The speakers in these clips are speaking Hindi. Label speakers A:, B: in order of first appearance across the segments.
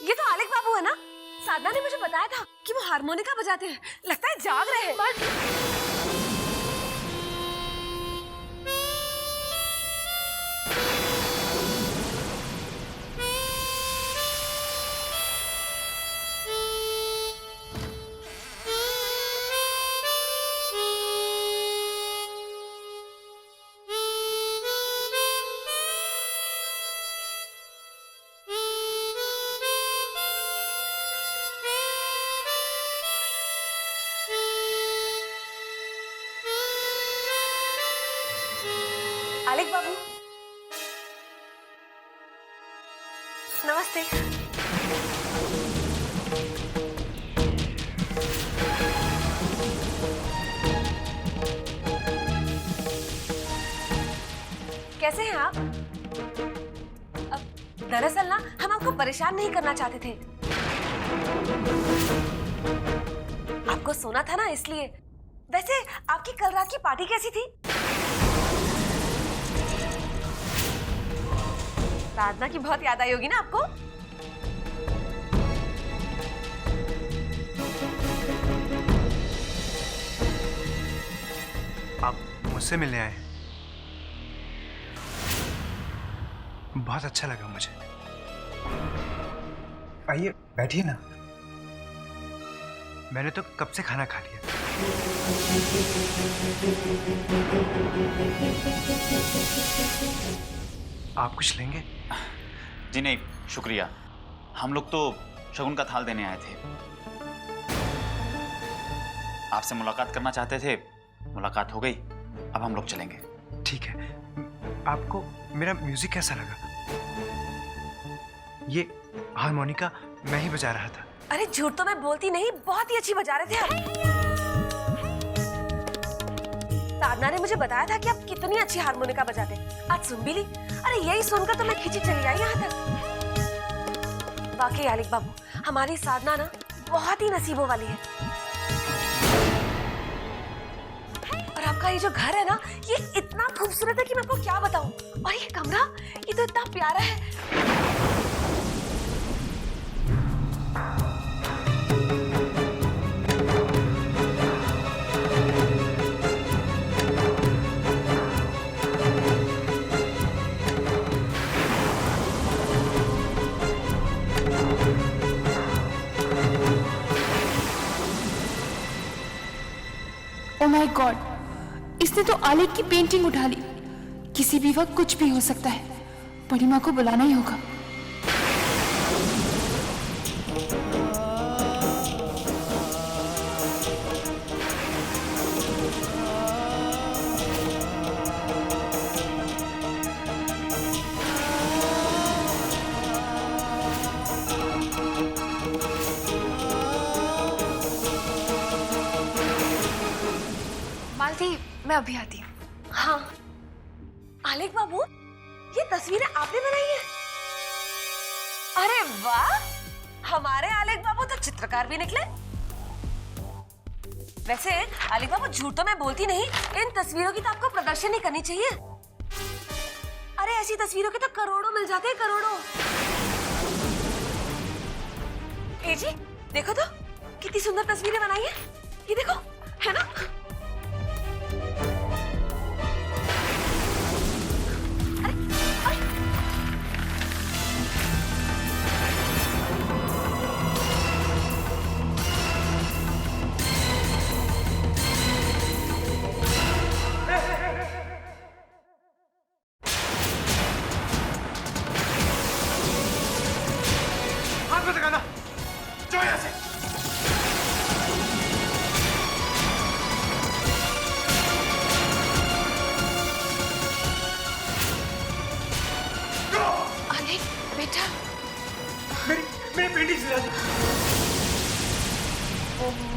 A: ये तो आलिक बाबू है ना? साधना ने मुझे बताया था कि वो हारमोनिका बजाते हैं। लगता है जाग रहे हैं। आलिक बाबू, नमस्ते। कैसे हैं आप? दरअसल ना हम आपको परेशान नहीं करना चाहते थे। आपको सोना था ना इसलिए। वैसे आपकी कल रात की पार्टी कैसी थी? साधना की बहुत याद आई होगी ना आपको?
B: आप मुझसे मिलने आए? बहुत अच्छा लगा मुझे। आइए बैठिए ना। मैंने तो कब से खाना खा लिया। आप कुछ लेंगे?
C: जी नहीं, शुक्रिया। हम लोग तो शगुन का थाल देने आए थे। आपसे मुलाकात करना चाहते थे, मुलाकात हो गई। अब हम लोग चलेंगे।
B: ठीक है। आपको मेरा म्यूजिक कैसा लगा? ये हारमोनिका मैं ही बजा रहा था।
A: अरे झूठ तो मैं बोलती नहीं, बहुत ही अच्छी बजा रहे थे आप। साधना ने मुझे बताया था कि आप कितनी अच्छी हारमोनिका बजाते। आज सुन भी ली। अरे यही सुनकर तो मैं खिंची चली आई यहाँ तक। वाकई आलिक बाबू, हमारी साधना ना बहुत ही नसीबों वाली है। और आपका ये जो घर है ना, ये इतना खूबसूरत है कि मैं आपको क्या बताऊं। और ये कमरा, ये तो इतना प्यारा है।
D: ओह माय गॉड, इसने तो आलिक की पेंटिंग उठा ली। किसी भी वक्त कुछ भी हो सकता है। बड़ी माँ को बुलाना ही होगा। मैं अभी आती हूँ।
A: हाँ, आलिक बाबू, ये तस्वीरें आपने बनाई हैं? अरे वाह, हमारे आलिक बाबू तो चित्रकार भी निकले। वैसे आलिक बाबू, झूठ तो मैं बोलती नहीं, इन तस्वीरों की तो आपको प्रदर्शनी करनी चाहिए। अरे ऐसी तस्वीरों के तो करोड़ों मिल जाते हैं, करोड़ों। ए जी, देखो तो कितनी सुंदर तस्वीरें बनाई हैं। ये देखो, है ना?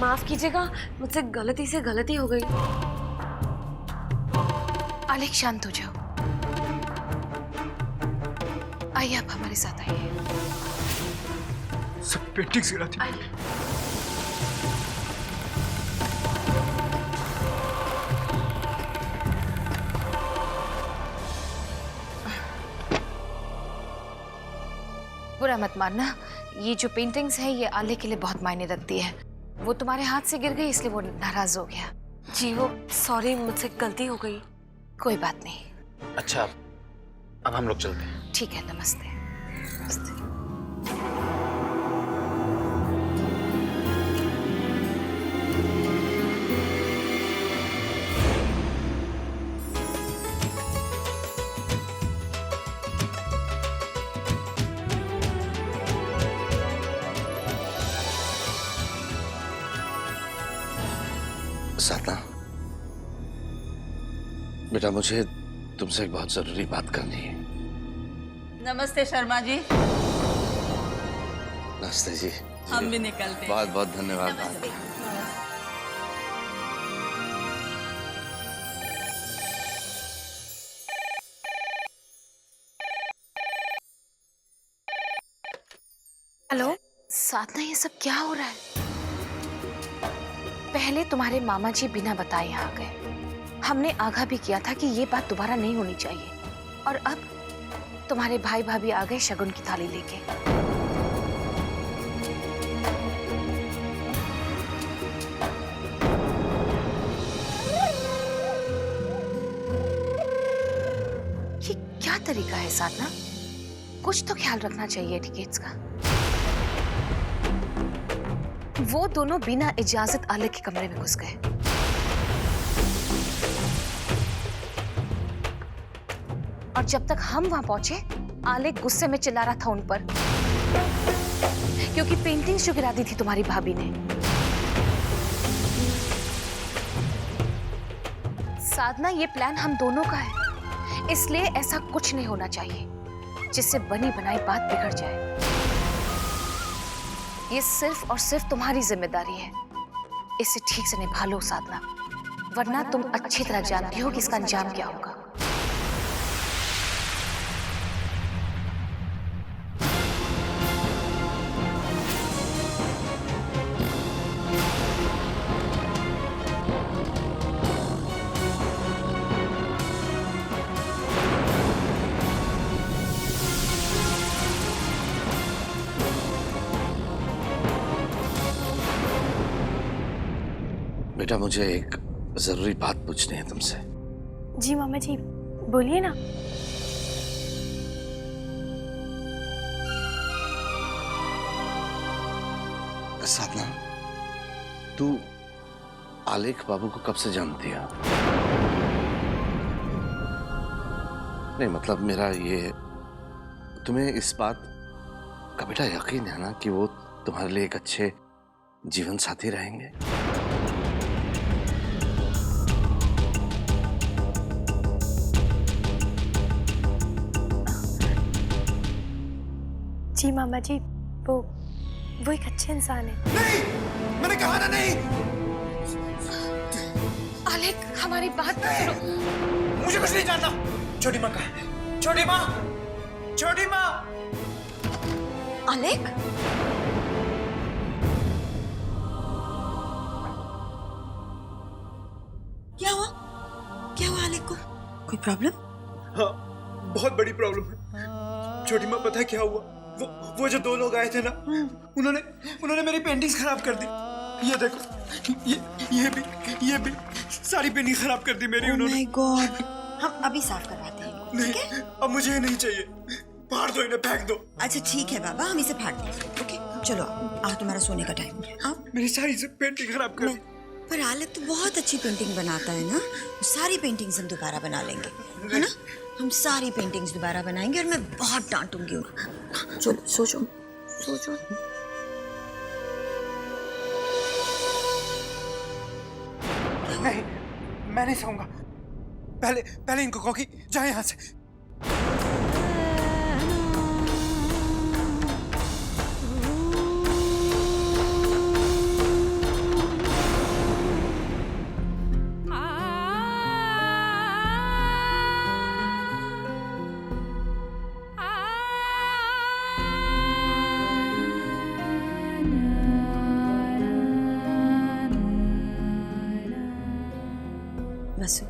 A: माफ कीजिएगा, मुझसे गलती से गलती हो गई।
D: आलिक शांत हो जाओ। आइए आप हमारे साथ आइए।
B: सब पेंटिंग गिरा थी।
D: वो
E: बुरा मत मानना, ये जो पेंटिंग्स है ये आले के लिए बहुत मायने रखती है। वो तुम्हारे हाथ से गिर गई इसलिए वो नाराज हो गया।
A: जी वो सॉरी, मुझसे गलती हो गई।
E: कोई बात नहीं।
C: अच्छा, अब हम लोग चलते हैं।
E: ठीक है, नमस्ते। नमस्ते।
F: साधना, बेटा मुझे तुमसे एक बहुत जरूरी बात करनी है।
G: नमस्ते शर्मा जी।
F: नमस्ते जी।
G: हम भी निकलते हैं।
F: बहुत बहुत धन्यवाद।
E: हेलो साधना, ये सब क्या हो रहा है? पहले तुम्हारे मामा जी बिना बताए यहाँ गए, हमने आगाह भी किया था कि ये बात दोबारा नहीं होनी चाहिए, और अब तुम्हारे भाई भाभी आ गए शगुन की थाली लेके। ये क्या तरीका है साधना? कुछ तो ख्याल रखना चाहिए एटिकेट्स का। वो दोनों बिना इजाजत आले के कमरे में घुस गए। और जब तक हम वहां पहुंचे, आले गुस्से में चिल्ला रहा था उन पर, क्योंकि पेंटिंग्स जो गिरा दी थी तुम्हारी भाभी ने। साधना, ये प्लान हम दोनों का है, इसलिए ऐसा कुछ नहीं होना चाहिए जिससे बनी बनाई बात बिगड़ जाए। ये सिर्फ और सिर्फ तुम्हारी जिम्मेदारी है, इसे ठीक से निभा लो साधना, वरना तुम अच्छी तरह जानती हो कि इसका अंजाम क्या होगा।
F: बेटा मुझे एक जरूरी बात पूछनी है तुमसे।
H: जी मामा जी, बोलिए ना।
F: साधना, तू आलेख बाबू को कब से जानती है? नहीं मतलब मेरा ये, तुम्हें इस बात का बेटा यकीन है ना कि वो तुम्हारे लिए एक अच्छे जीवन साथी रहेंगे?
H: जी मामा जी, वो एक अच्छे इंसान है।
B: नहीं, मैंने कहा ना नहीं।
E: आलेख, हमारी बात सुनो।
B: मुझे कुछ नहीं जानना। छोटी माँ कहाँ है? छोटी माँ, छोटी माँ।
A: आलेख,
G: क्या हुआ? क्या हुआ आलेख को? कोई प्रॉब्लम?
B: हाँ, बहुत बड़ी प्रॉब्लम है। छोटी माँ, पता है क्या हुआ? वो जो दो लोग आए थे ना, उन्होंने मेरी पेंटिंग्स खराब कर दी। ये देखो, ये भी सारी पेंटिंग खराब कर दी मेरी उन्होंने।
G: माय गॉड, हम अभी साफ करवाते हैं।
B: नहीं, अब मुझे ये नहीं चाहिए। फाड़ दो इन्हें, फेंक दो।
G: अच्छा ठीक है बाबा, हम इसे फाड़ देंगे। ओके चलो आओ, तुम्हारा सोने का टाइम है। आओ।
B: मेरी सारी पेंटिंग खराब कर दी।
G: पर आलेख तो बहुत अच्छी पेंटिंग बनाता है ना, सारी पेंटिंग्स हम दोबारा बना लेंगे, है ना? हम सारी पेंटिंग्स दोबारा बनाएंगे और मैं बहुत डांटूंगी उनको। चलो सोचो सोचो।
B: नहीं, मैं नहीं सोऊंगा। पहले इनको कहो कि जाए यहाँ से।
G: बस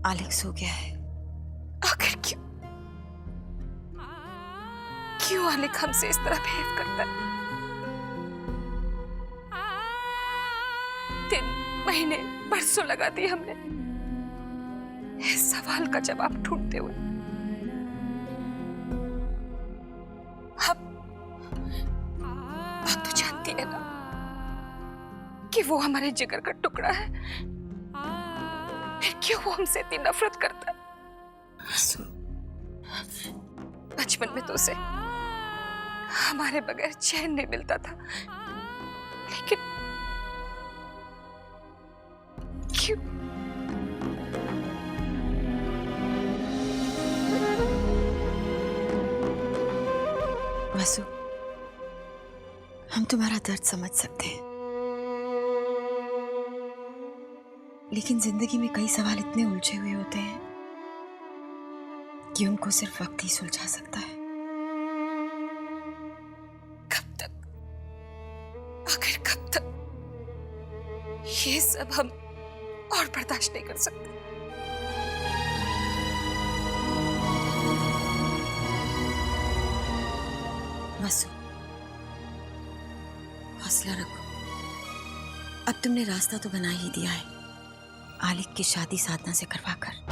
G: आलेख सो गया है,
E: क्यों आलिक हमसे इस तरह बिहेव करता है? 3 महीने बरसों लगा दिए हमने इस सवाल का जवाब ढूंढते हुए। अब तो जानती है ना कि वो हमारे जिगर का टुकड़ा है, फिर क्यों वो हमसे इतनी नफरत करता है? बचपन में तो उसे हमारे बगैर चैन नहीं मिलता था, लेकिन क्यों?
G: वसु, हम तुम्हारा दर्द समझ सकते हैं, लेकिन जिंदगी में कई सवाल इतने उलझे हुए होते हैं कि उनको सिर्फ वक्त ही सुलझा सकता है।
E: कब तक, आखिर कब तक ये सब हम और बर्दाश्त नहीं कर सकते?
G: वसु, हौसला रखो। अब तुमने रास्ता तो बना ही दिया है, आलिक की शादी साधना से करवाकर।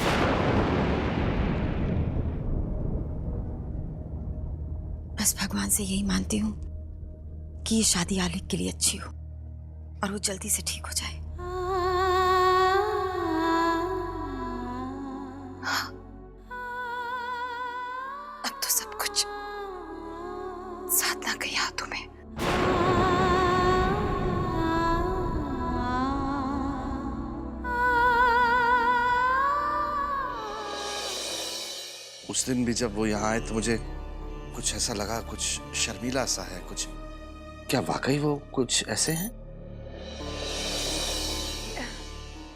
G: बस भगवान से यही मानती हूँ कि ये शादी आलिक के लिए अच्छी हो और वो जल्दी से ठीक हो जाए।
E: हाँ, अब तो सब कुछ साधना के हाथों में।
F: उस दिन भी जब वो यहाँ आए तो मुझे कुछ ऐसा लगा, कुछ शर्मीला सा है कुछ। क्या वाकई वो कुछ ऐसे हैं?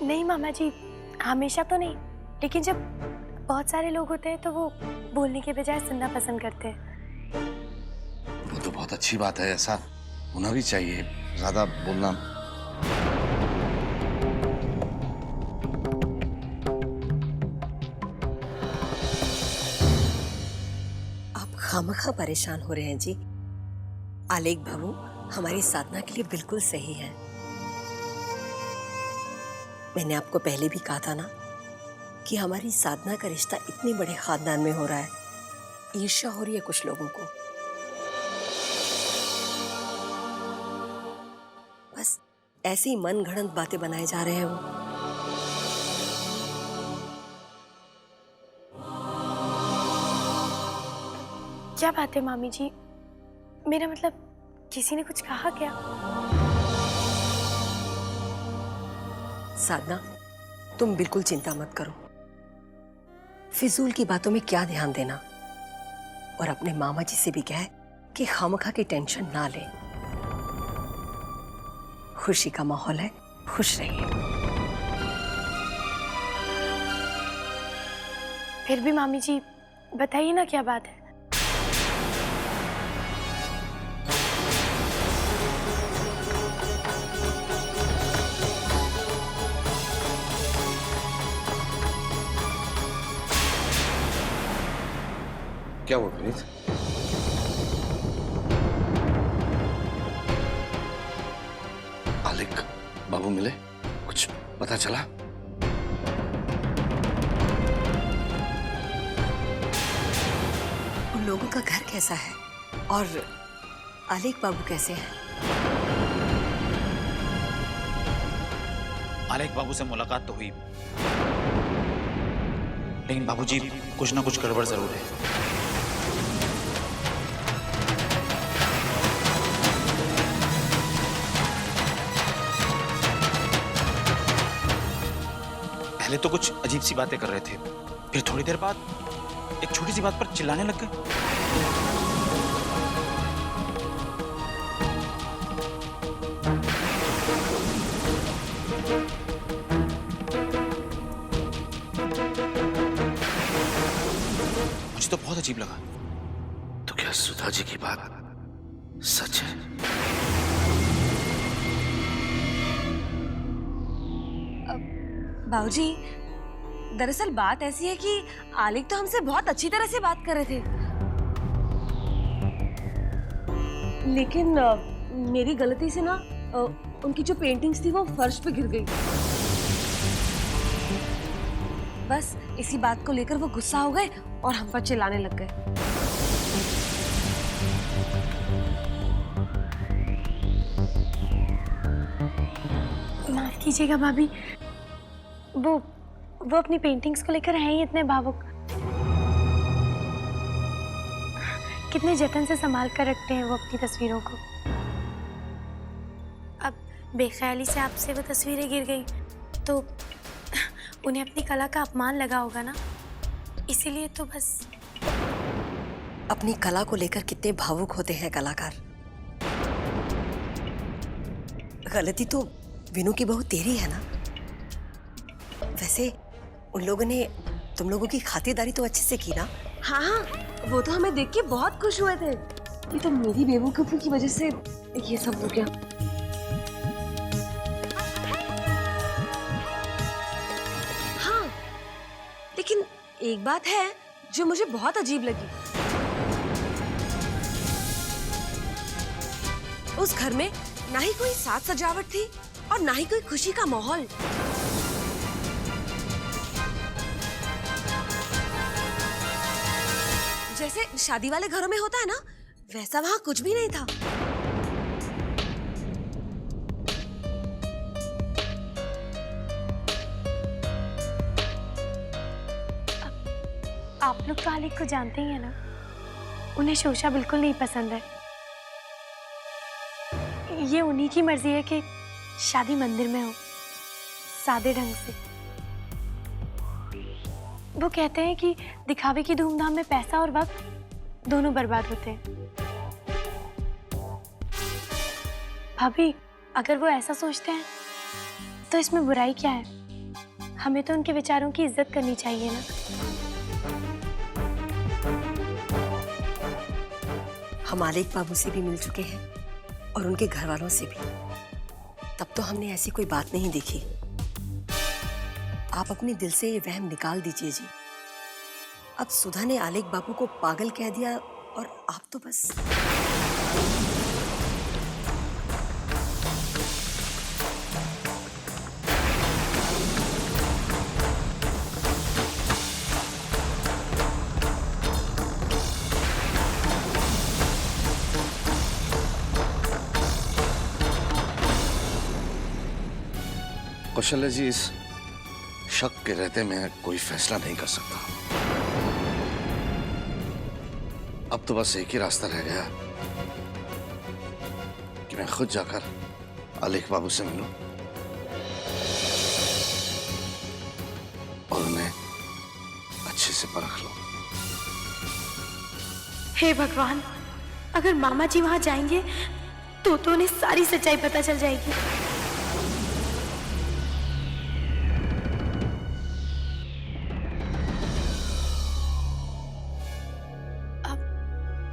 H: नहीं मामा जी, हमेशा तो नहीं, लेकिन जब बहुत सारे लोग होते हैं तो वो बोलने के बजाय सुनना पसंद करते हैं।
F: वो तो बहुत अच्छी बात है, ऐसा होना भी चाहिए, ज्यादा बोलना।
I: खामखा परेशान हो रहे हैं जी। आलेख बाबू हमारी साधना के लिए बिल्कुल सही है। मैंने आपको पहले भी कहा था ना कि हमारी साधना का रिश्ता इतने बड़े खानदान में हो रहा है, ईर्ष्या हो रही है कुछ लोगों को। बस ऐसी मन घड़ंत बातें बनाए जा रहे हैं वो।
H: क्या बात है मामी जी? मेरा मतलब किसी ने कुछ कहा क्या?
I: साधना, तुम बिल्कुल चिंता मत करो। फिजूल की बातों में क्या ध्यान देना, और अपने मामा जी से भी कह कि खामखा की टेंशन ना ले। खुशी का माहौल है, खुश रहिए।
H: फिर भी मामी जी बताइए ना क्या बात है?
F: क्या हुआ विनीत? आलिक बाबू मिले? कुछ पता चला?
I: उन लोगों का घर कैसा है और आलेख बाबू कैसे हैं?
C: आलेख बाबू से मुलाकात तो हुई, लेकिन बाबूजी कुछ ना कुछ गड़बड़ जरूर है। पहले तो कुछ अजीब सी बातें कर रहे थे, फिर थोड़ी देर बाद एक छोटी सी बात पर चिल्लाने लग गए। मुझे तो बहुत अजीब लगा।
F: तो क्या सुधा जी की बात सच है?
A: बाबूजी, दरअसल बात ऐसी है कि आलिक तो हमसे बहुत अच्छी तरह से बात कर रहे थे। लेकिन मेरी गलती से ना उनकी जो पेंटिंग्स थी वो फर्श पे गिर गई। बस इसी बात को लेकर वो गुस्सा हो गए और हम पर चिल्लाने लग गए।
H: माफ कीजिएगा भाभी, वो अपनी पेंटिंग्स को लेकर हैं ही इतने भावुक। कितने जतन से संभाल कर रखते हैं वो अपनी तस्वीरों को। अब बेख्याली से आपसे वो तस्वीरें गिर गई तो उन्हें अपनी कला का अपमान लगा होगा ना, इसीलिए तो बस।
I: अपनी कला को लेकर कितने भावुक होते हैं कलाकार। गलती तो विनू की बहू तेरी है ना। वैसे उन लोगों ने तुम लोगों की खातिरदारी तो अच्छे से की ना।
A: हाँ हाँ, वो तो हमें देख के बहुत खुश हुए थे। ये तो मेरी बेवकूफी की वजह से ये सब हो गया। हाँ, लेकिन एक बात है जो मुझे बहुत अजीब लगी। उस घर में ना ही कोई साज सजावट थी और ना ही कोई खुशी का माहौल। जैसे शादी वाले घरों में होता है ना, वैसा वहां कुछ भी नहीं था।
H: आप लोग तो आलिक को जानते ही है ना, उन्हें शोशा बिल्कुल नहीं पसंद है। ये उन्हीं की मर्जी है कि शादी मंदिर में हो, सादे ढंग से। वो कहते हैं कि दिखावे की धूमधाम में पैसा और वक्त दोनों बर्बाद होते हैं। भाभी, अगर वो ऐसा सोचते हैं तो इसमें बुराई क्या है? हमें तो उनके विचारों की इज्जत करनी चाहिए ना।
I: हम आलेख बाबू से भी मिल चुके हैं और उनके घर वालों से भी। तब तो हमने ऐसी कोई बात नहीं देखी। आप अपने दिल से ये वहम निकाल दीजिए जी। अब सुधा ने आलेख बाबू को पागल कह दिया और आप तो बस।
F: कौशल्या जी, इस शक के रहते मैं कोई फैसला नहीं कर सकता। अब तो बस एक ही रास्ता रह गया कि मैं खुद जाकर आलेख बाबू से मिलूं और उन्हें अच्छे से परख लूं।
H: हे भगवान, अगर मामा जी वहां जाएंगे तो उन्हें सारी सच्चाई पता चल जाएगी।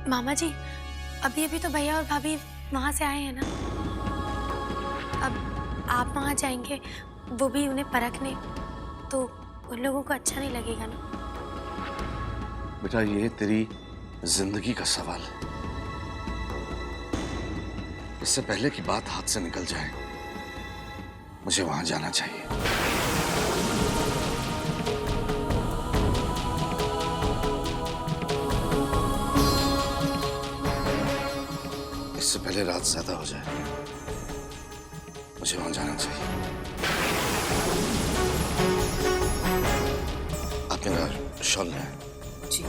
H: मामा जी, अभी तो भैया और भाभी वहां से आए हैं ना। अब आप वहां जाएंगे, वो भी उन्हें परखने, तो उन लोगों को अच्छा नहीं लगेगा ना।
F: बेटा, ये तेरी जिंदगी का सवाल है। इससे पहले कि बात हाथ से निकल जाए, मुझे वहां जाना चाहिए। इससे पहले रात ज्यादा हो जाए, मुझे वहां जाना चाहिए। आप मेरा शॉल लें।
I: जी।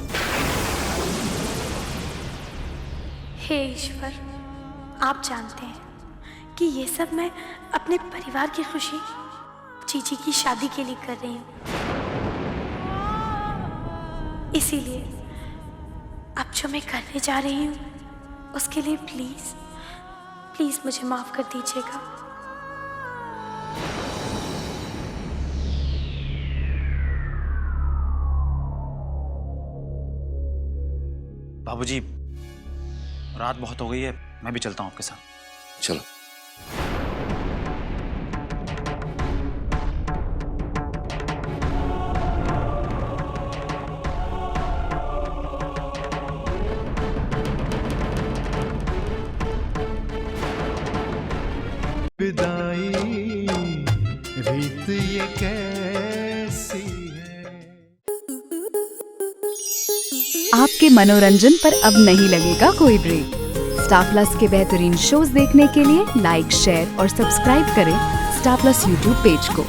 H: हे ईश्वर, आप जानते हैं कि ये सब मैं अपने परिवार की खुशी, चीची की शादी के लिए कर रही हूँ। इसीलिए अब जो मैं करने जा रही हूँ उसके लिए प्लीज प्लीज मुझे माफ कर दीजिएगा।
C: बाबूजी, रात बहुत हो गई है, मैं भी चलता हूँ आपके साथ।
F: चलो।
J: आपके मनोरंजन पर अब नहीं लगेगा कोई ब्रेक। स्टार प्लस के बेहतरीन शोज देखने के लिए लाइक, शेयर और सब्सक्राइब करें स्टार प्लस यूट्यूब पेज को।